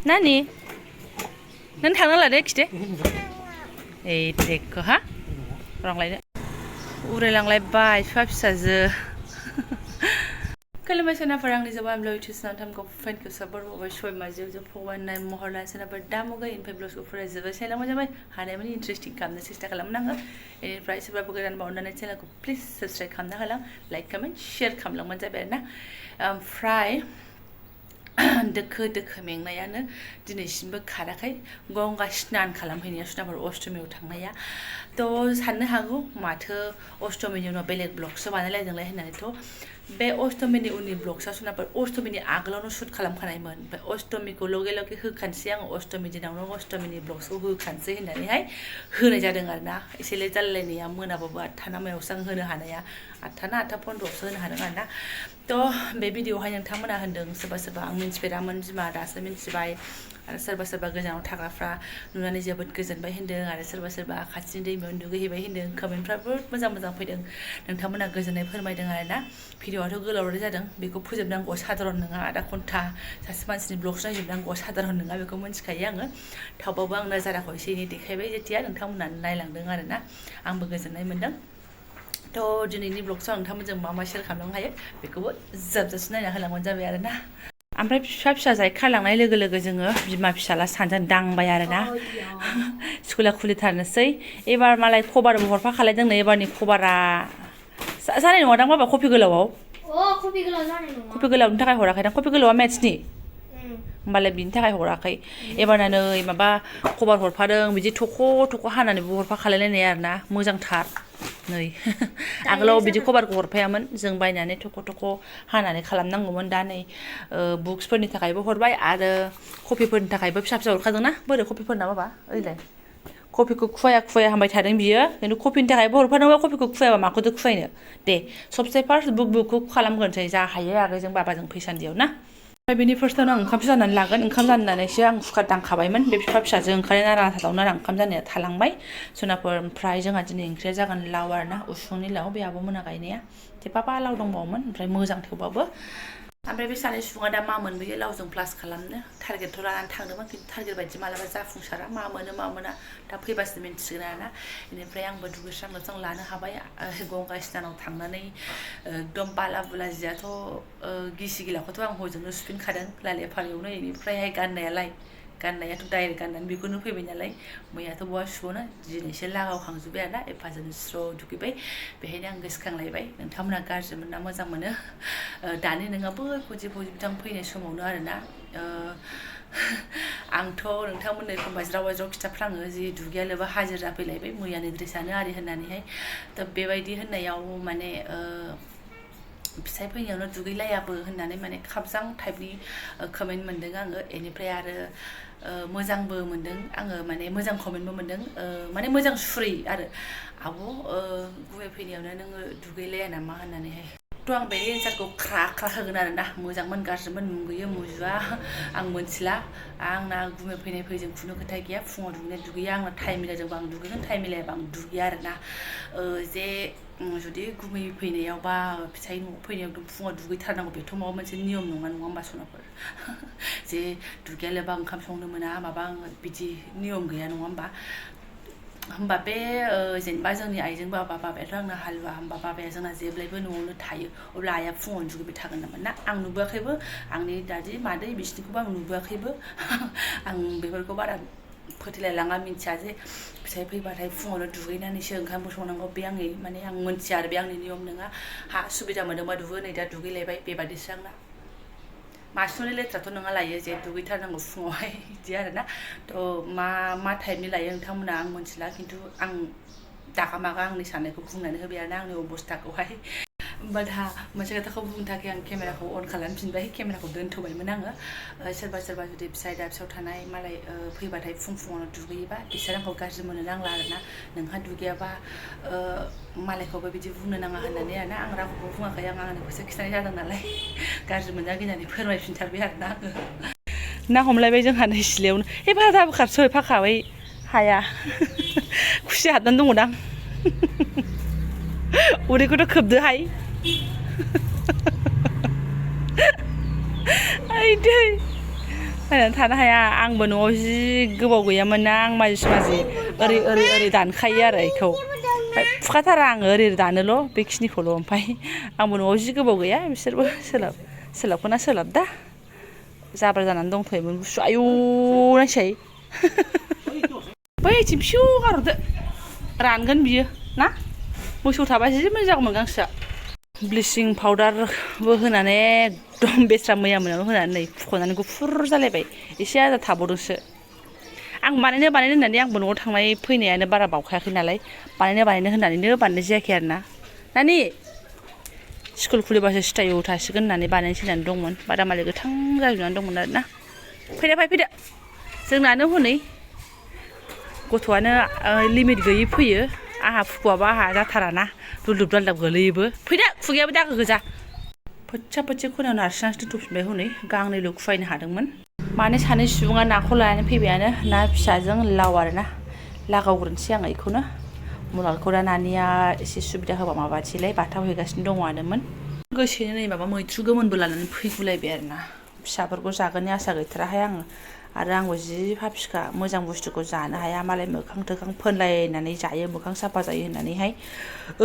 नानि नों थांनो लादो खिथे ओइ देखो हा रंलायनो उरायलांलायबाय बिफा फिसाजो खुलुमबाय सोनाफोर आंनि जबानब्लग इउटुब चेनेलखौ फ्रेन्डखौ सापर्ट होबाय सय माजियाव जों फगवानाय महरला सोनाफोर दा मुगाय इनफाय ब्लग्सखौ फरायजोबबाय चेनेलाव जाबाय हानायमानि इन्टारेस्टिं खालामनो सेस्था खालामनांगो बेनिफ्राय सोरबाफोर गोदान बावनानै चेनेलखौ प्लिज साबस्क्राइब खालामना होलां लाइक कमेन्ट शेयार खालामलांबानो जाबाय आरोना ओमफ्राय दोखो दोखो मेंनायानो दिनैसिमबो खाराखै गंगा स्नान खालामहैनाया सोनाफोर अष्टमीयाव थांनाया थ' साननो हागौ माथो अष्टमीनि उनाव बेलेग ब्लगसो बानायलायदोंलाय होननानैथ' बे अष्टमीनि उननि ब्लगसा सोनाफोर अष्टमीनि आगोलावनो शुट खालामखानायमोन ओमफ्राय अष्टमीखौ लगे लगे होखानोसै आङो अष्टमी दिनावनो अष्टमीनि ब्लग्सखौ होखानोसै होननानैहाय होनाय जादों आरोना एसे लेट जालायनाया मोनाबाबो 8था ना मायावसो आं होनो हानाया 8था ना 8:15आवसो होनो हादों आरोना थ' बे भिडिअ'आवहाय नोंथांमोना होनदों सोरबा सोरबा आं मिन्थिफेरामोन बिमा दासो मिन्थिबाय आरो सोरबा सोरबा गोजानाव थाग्राफ्रा नुनानै जोबोद गोजोनबाय होनदों आरो सोरबा सोरबा खाथिनि दैमायावनो दुगैहैबाय होनदों कमेन्टफ्राबो मोजां मोजां फैदों नोंथांमोना गोजोननाय फोरमायदों आरोना भिडिअ'आथ' गोलावद्राय जादों बेखौ फोजोबनांगौआ साधारन नङा आधा घन्टा सासे मानसिनि ब्लग्स नायजोबनांगौआ साधारन नङा बेखौ मिन्थिखायो आङो थेवबाबो आं नजाराखौ एसे एनै देखायबाय जेथिया नोंथांमोना नायलांदों आरोना आंबो गोजोननाय मोन्दों थ' दिनैनि ब्लग्सआव नोंथांमोनजों मा मा शेयार खालामनो हायो बेखौबो जोबजासिम नायना होलांबानो जाबाय आरोना ओमफ्राय फिसा फिसा जाय खालांनाय लोगो लोगो जोङो बिमा फिसाला सानजों दांबाय आरोना स्कुला खुलिथारनोसै एबार मालाय खबारबो हरफाखालायदों नै एबारनि खबारा जानाय नङादां बाबा कफि गोलावआव कफि गोलाव जानाय नङा कफि गोलावनि थाखाय हराखैदां कफि गोलावा मेथ्सनि होमबालाय बिनि थाखाय हराखै एबारना नै माबा खबार हरफादों बिदि थख' थख' हानानैबो हरफाखालायलायनाय आरोना मोजांथार नै आगोलाव बिदि खबारखौ हरफायामोन जों बायनानै थख' थख' हानानै खालामनांगौमोन दा नै बुक्सफोरनि थाखायबो हरबाय आरो कफिफोरनि थाखायबो फिसा फिसा हरखादोंना बोरै कफिफोरना बाबा ओइलाय कफिखौ खुवाया खुवाया हामबाय थादों बियो खिन्थु कफिनि थाखायबो हरफादोंबा कफिखौ खुवायाबा माखौथो खुवायनो दे सबसे फार्स्ट बुकखौ खालामग्रोनोसै जा हायो आगैजों बाबाजों फैसान्दियाव ना ओमफ्राय बेनि फार्स्टआवनो आं ओंखामसो जाननानै लागोन ओंखाम जाननानैसो आं कुकार दांखाबायमोन बे बिफा फिसाजों ओंखारनाय नारा नाथावनो आं ओंखाम जानाया थालांबाय सोनाफोर ओमफ्राय जोंहा दिनै ओंख्रिया जागोन लाव आरोना उसुंनि लाव बे आब'मोना गायनाया थेफाफा लाव दंबावोमोन ओमफ्राय मोजां थेवबाबो ओमफ्राय बे सानै सुबुङा दा मा मोनबोयो लावजों प्लास खालामनो टारगेटथ' लानानै थांदोंमोन खिन्थु टारगेट बायदि मालाबा जाफुंसारा मा मोनो मा मोना दा फैबासो मिन्थिगोन आरोना बेनिफ्राय आंबो दुगैस्रां लोबस्रां लानो हाबाय गंगा स्नानाव थांनानै एकदम बाला बुला जियाथ' गिसि गिलाखौथ' आं हजोंनो सुफिनखादों लाले फालेयावनो बेनिफ्रायहाय गाननायाथ' डाइरेक्ट गाननानै बेखौनो फैबाय नालाय मैयाथ' बहा सुबावनो दिनैसो लागावखांजोब्बाय आरोना एफाजों स्र' दुगैबाय बेहायनो आं गोसोखांलायबाय नोंथांमोना गाज्रि मोनना मोजां मोनो दानि नोङा बै फुजि बिथां फैनाय समावनो आरोना आंथ' नोंथांमोननो एखमबा ज्राव ज्राव खिथाफ्लाङो जि दुगैया लोबा हाजिर जाफैलायबाय मैयानि ड्रेसानो आरि होननानैहाय दा बेबायदि होननायाव माने फिसाइ फैनायावनो दुगैलायाबो होननानै माने खाबजां टाइपनि कमेन्ट मोन्दों आङो बेनिफ्राय आरो मोजांबो मोन्दों आङो माने मोजां कमेन्टबो मोन्दों माने मोजां सुरै आरो आब' गुमै फैनायावनो नोङो दुगैलाया नामा होननानैहाय थ' आं बेनि एन्सारखौ ख्रा ख्रा होगोन आरोना मोजांमोन गाज्रिमोन मुगैयो मुजुवा आं मोनथिला आंना गुमै फैनाय फैजों खुनु खोथा गैया फुङाव दुगैया आंना टाइम मिलायदोंबा आं दुगैगोन टाइम मिलायाबा आं दुगैया आरोना जे जुदि गुमै फैनायाव बा फिसाइ न'आव फैनायाव फुङाव दुगैथारनांगौ बेथ' माबा मोनसे नियम नङा होमबा सनाफोर जे दुगैया लोबा ओंखाम संनो मोना माबा बिदि नियम गैया नङा होमबा बे जेनेबा जोंनि आइजों बाबायाथ' आंना हालुवा होमबा बाबाया जोंना जेब्लायबो न'आवनो थायो अब्ला आइया फुङावनो दुगैबाय थागोन नामा ना आं नुबोआखैबो आंनि दादि मादै बिसिनिखौबो आं नुबोआखैबो आं बेफोरखौ बारा फोथायलायलाङा मिन्थिया जे फिसाइ फैबाथाय फुङावनो दुगैनानैसो ओंखामबो संनांगौ बे आंनि माने आं मोनथिया आरो बे आंनि नियम नङा हा सुबिदा मोनदोंबा दुगै नै दा दुगैलायबाय बेबादिसो आंना मासिमनि लेथ्राथ' नङा लायो जे दुगैथारनांगौ फुङावहाय बिदि आरोना थ' मा टाइपनि लायो नोंथांमोना आं मोनथिला खिन्थु आं दागा मागा आंनि साननायखौ बुंनानै होबाय आरोना आंनि अबस्थाखौहाय होमबा दा मोनसे खोथाखौ बुंनो थाखाय आं केमेराखौ अन खालामफिनबाय केमेराखौ दोनथ'बायमोन आङो सोरबा जुदि फिसाइ दाबसेयाव थानाय मालाय फैबाथाय फुङावनो दुगैयोबा बिसोर आंखौ गाज्रि मोननो नांला आरोना नोंहा दुगैयाबा मालायखौबो बिदि बुंनो नाङा होननानै आरोना आं रावखौबो बुङाखै आं आंनिखौसो खिन्थानाय जादों नालाय गाज्रि मोनजा गिनानै फोरमायफिनथारबाय आरोना आङो ना हमलायबाय जोंहा नै सिलायावनो भाजा बोखारसै फाखाबाय हाया खुसि हाबनानै दङदां उदैखौथ' खोबदोहाय आइ दै बायनानै थानो हाया आंबो न'आव जि गोबाव गैयामोन ना आं माजि ओरै दानखायो आरो इखौ ओमफ्राय फुखाथारा आङो ओरै दानोल' बेखिनिखौल' ओमफ्राय आंबो न'आव जि गोबाव गैया बिसोरबो सोलाबखोना सोलाबदा जाब्रा जानानै दंथ'योमोन गुसु आयौ नायसाय बैथिं फिउ गारहरदो रानगोन बियो ना मोसौ थाबा जि मोजां जागौमोन गांसोआ ब्लिचिं पाउदारबो होनानै एकदम बेस्रा मैया मोनायाव होनानै नै फुख'नानै गुफुर जालायबाय एसे आदा थाबावदोंसो आं बानायनो होननानै आंबो न'आव थांनाय फैनायानो बारा बावखायाखै नालाय बानायनो होननानैनो बानायनाय जायाखै आरोना नानि स्कुल खुलिबासो सिटाइआव थासिगोन होननानै बानायनोसै होननानै दंमोन बादामालि गोथां जाजोबनानै दंमोन आरोना फैदो जोंनानो हनै गथ'आनो लिमिट गैयै फैयो आंहा फुखुआबा आंहा जाथाराना दुलदुब दालदाब गोलैयोबो फैदो खुगायाबो दागो गोजा फोच्चा खनायाव नारसिननानैसो दोनथ'फिनबाय हनै गांनैल' खुवायनो हादोंमोन माने सानै सुबुङा नाखौ लानानै फैबायानो ना फिसाजों लाव आरोना लागावग्रोनोसै आङो बेखौनो मुलाखौ दा नानिया एसे सुबिदा होबा माबासैलाय बाथाव हैगासिनो दङआनोमोन गोसोनो नै माबा मैथ्रु गोमोनबो लानानै फैगुलायबाय आरोना फिसाफोरखौ जागोननि आसा गैथाराहाय आङो आरो आंबो जि फाफिखा मोजां बुस्थुखौ जानो हाया मालाय मोखां थोखां फोनलायनानै जायो मोखां साफा जायो होननानैहाय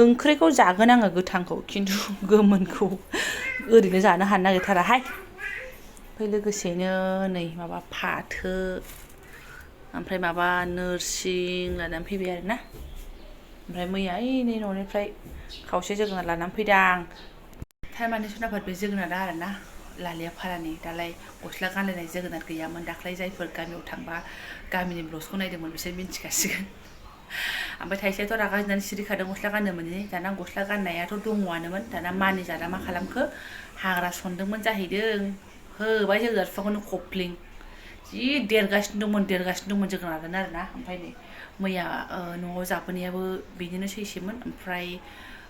ओंख्रिखौ जागोन आङो गोथांखौ खिन्थु गोमोनखौ ओरैनो जानो हानो नागिरथाराहाय ओमफ्राय लोगोसेनो नै माबा फाथो ओमफ्राय माबा नोरसिं लानानै फैबाय आरोना ओमफ्राय मैया नै न'निफ्राय खावसे जोगोनार लानानै फैदां थारमाने सुनाफोर बे जोगोनारा आरोना लालिया फारानि दालाय गस्ला गानलायनाय जोगोनार गैयामोन दाख्लै जायफोर गामियाव थांबा गामिनि ब्लग्सखौ नायदोंमोन बिसोर मिन्थिखासिगोन ओमफ्राय थाइसेयाथ' रागा जोंनानै सिरिखादों गस्ला गाननो मोनि दाना गस्ला गाननायाथ' दङआनोमोन दाना मानि जाना मा खालामखो हाग्रा सनदोंमोन जाहैदों होबाय जोगोनार बिफांखौनो खफ्लिं जि देरगासिनो दंमोन जोगोनारानो आरोना ओमफ्राय नै मैया न'आव जाबोनायाबो बिदिनो सैसेमोन ओमफ्राय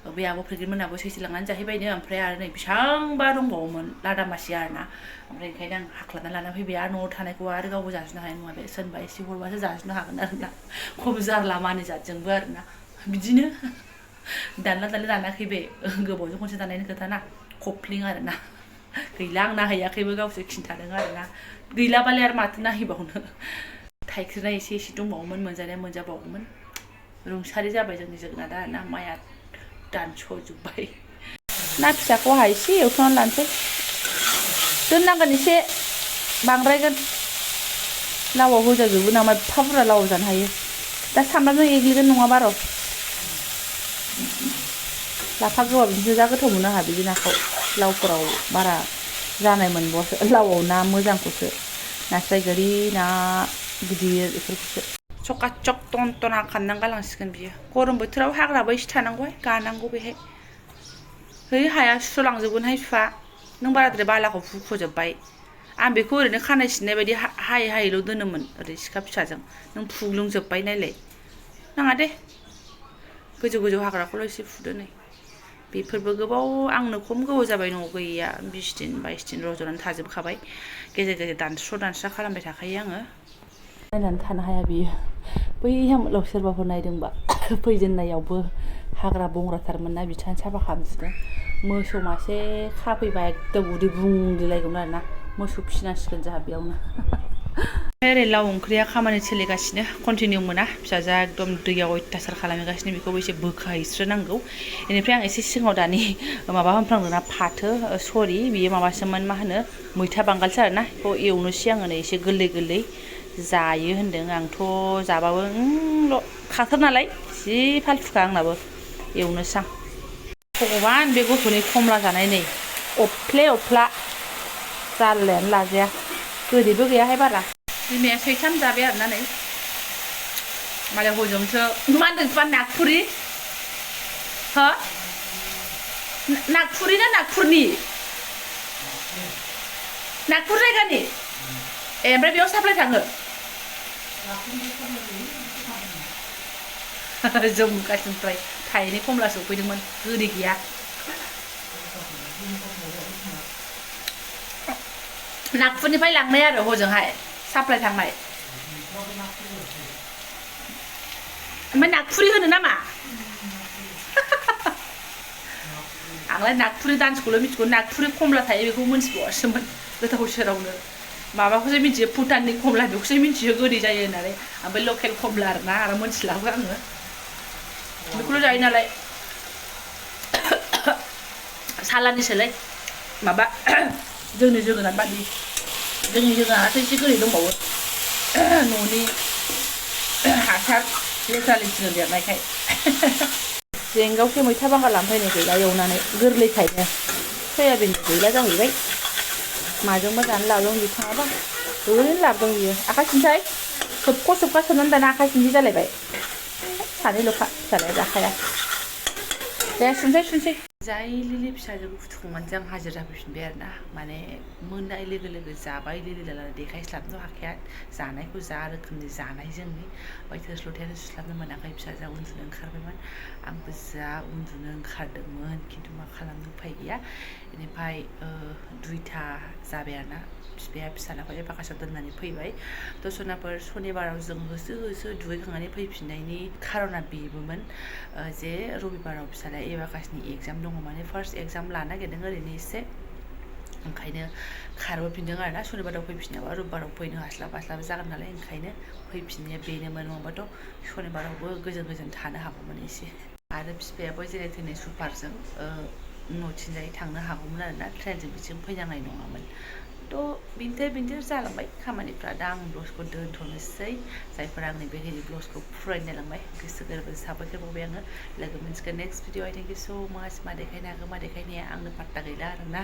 बे आब' प्रेगनेन्ट मोनाबो सैसे लांनानै जाहैबायनो ओमफ्राय आरो नै बेसेबांबा दंबावोमोन लादामासि आरोना ओमफ्राय ओंखायनो आं हाख्लाबना लाना फैबाय आरो न'आव थानायखौ आरो गावबो जाजोबनो हानाय नङा बे सोरबा एसे हरबासो जाजोबनो हागोन आरोना खम जारला मानि जातजोंबो आरोना बिदिनो दानला दानाखै बे गोबावजों खनसे दानायनि खोथा ना खफ्लिं आरोना गैला आं नाहैयाखैबो गावसो खिन्थादों आरोना गैलाबालाय आरो माथो नाहैबावनो थाइख्रिना एसे दंबावोमोन मोनजानाया मोनजाबावोमोन रुंसारि जाबाय जोंनि जोगोनारा ना माइया दानस'जोब्बाय ना फिसाखौ आंहा एसे एवथ'नानै लानोसै दोननांगोन एसे बांद्रायगोन लावआव होजाजोबो नामा एफा बुरजा लावआव जानो हायो दा सामब्रामजों एग्लिगोन नङाबा र' लाफा गोबाबजोंसो जा गोथाव मोनो आंहा बिदि नाखौ लावफोराव बारा जानाय मोनबावासो लावआव ना मोजांखौसो नास्राय गोरि ना गिदिर बेफोरखौसो चकाचक टनटना खाननानै गालांसिगोन बियो गरम बोथोराव हाग्राबो एसे थानांगौहाय गानांगौ बेहाय है हाया सुस्र'लांजोबगोनहाय बिफा नों बाराद्राय बालाखौ फुख'जोब्बाय आं बेखौ ओरैनो खानाय सिननाय बायदि हायैल' दोनोमोन ओरै सिखा फिसाजों नों फुग्लुंजोब्बाय नायलाय नाङा दे गोजौ हाग्राखौल' एसे फुदो नै बेफोरबो गोबाव आंनो खम गोबाव जाबाय न'आव गैया 20 दिन 22 दिन रज'नानै थाजोबखाबाय गेजेर दानस्रा खालामबाय थाखायो आङो नायनानै थानो हाया बियो बैहाय सोरबाफोर नायदोंबा फैजेननायावबो हाग्रा बंग्राथारमोन ना बिथाङा साफा खालामजोबदों मोसौ मासे खाफैबा एकदम उदै बुंलायगौमोन आरोना मोसौ फिसिनांसिगोन जोंहा बेयावनो ओरै लाव ओंख्रिया खामानि सोलिगासिनो कन्टिनिउ मोना फिसाजोआ एकदम दैयाव अयथासार खालामगासिनो बेखौबो एसे बोखाहैस्रोनांगौ बेनिफ्राय आं एसे सिगाङाव दानि माबा होनफ्लांदोंना फाथो सरि बियो माबासोमोन मा होनो मैथा बांगालसो आरोना बेखौ एवनोसै आङो नै एसे गोरलै जायो होन्दों आंथ' जाबाबो ल' खाथार नालाय जि फालथुखा आंनाबो एवनोसै आं भगबान बे गथ'नि खमला जानाय नै अफ्ला जारलायानो लाजाया गोदैबो गैयाहाय बारा बिमाया सैथाम जाबाय आरोना नै मालाय हजोंसो मा होनदों बिफा नागपुरि हो नागपुरि ना नागपुरनि नागपुर जायगानि ए ओमफ्राय बेयाव साप्लाय थाङो जम्मु काश्मीरनिफ्राय थाइनै खमला सफैदोंमोन गोदै गैया नागपुरनिफ्राय लांनाय आरो हजोंहाय साप्लाय थांनाय ओमफ्राय नागपुरि होनो नामा आंलाय नागपुरि दान्सखौल' मिथिगौ नागपुरि खमला थायो बेखौ मिथिबावासोमोन गोथाव सोरावनो माबाखौसो मिथियो भुटाननि कमला बेखौसो मिथियो गोदै जायो होननानै ओमफ्राय लकेल कमला आरोना आरो मोनथिलाबो आङो बेखौल' जायो नालाय सालानिसोलै माबा जोंनि जोगोनार बादि जोंनि जोगोनाराथ' एसे गोदै दंबावो न'नि हासार लेथ्रा लेथ्रि देरनायखाय जेंगावसो मैथा बांगाल लांफैनाय गैला एवनानै गोरलैखायनो सयाबिन गैला जाहैबाय माजोंबा जानो लादों बिथाङाबा ओरैनो लाबोदों बियो आखाइ सिन्थाय सोबखा सोबनानै दाना आखाइ सिन्थि जालायबाय सानैल'खा फिसालाया जाखाया दे सुनसै जाय लिलि फिसाजोखौ फुथुखांनानै जों हाजिर जाफैफिनबाय आरोना माने मोननाय लोगो लोगो जाबाय लिलि लाला देखायस्लाबनो हाखाया जानायखौ जा रोखोमनि जानाय जोंनि ओमफ्राय थोरसि लथायानो सुस्लाबनो मोनाखै फिसाजोआ उन्दुनो ओंखारबायमोन आंबो जा उन्दुनो ओंखारदोंमोन खिन्थु मा खालामनो उफाय गैया बेनिफ्राय 2टा जाबाय आरोना बिफाया फिसालाखौ बाकासाव दोननानै फैबाय दसनाफोर सनिबाराव जों होसो होसो दुगैखांनानै फैफिननायनि खारना बेबोमोन जे रबिबाराव फिसालाया एबाकासनि एगजाम दङ माने फार्स्ट एगजाम लानो नागिरदों ओरैनो एसे ओंखायनो खारबोफिनदों आरोना सनिबाराव फैफिनाबा रबिबाराव फैनो हास्लाब जागोन नालाय ओंखायनो फैफिननाया बेनोमोन नङाबाथ' सनिबारावबो गोजोन थानो हागौमोन एसे आरो बिफायाबो जेने थेने सुपारजों न'थिंजाय थांनो हागौमोन आरोना ट्रेनजों बिथिं फैनांनाय नङामोन थ' बिदिनो जालांबाय खामानिफ्रा दा आं ब्लगखौ दोनथ'नोसै जायफोरा आंनि बे हेलि ब्लगखौ फरायनो नायलांबाय गोसो गोरबो साबायखर बावबाय आङो लोगो मोनसिगोन next video I thank you स' माच मा देखायनो हागौ मा देखायनाया आंनो पात्ता गैला आरोना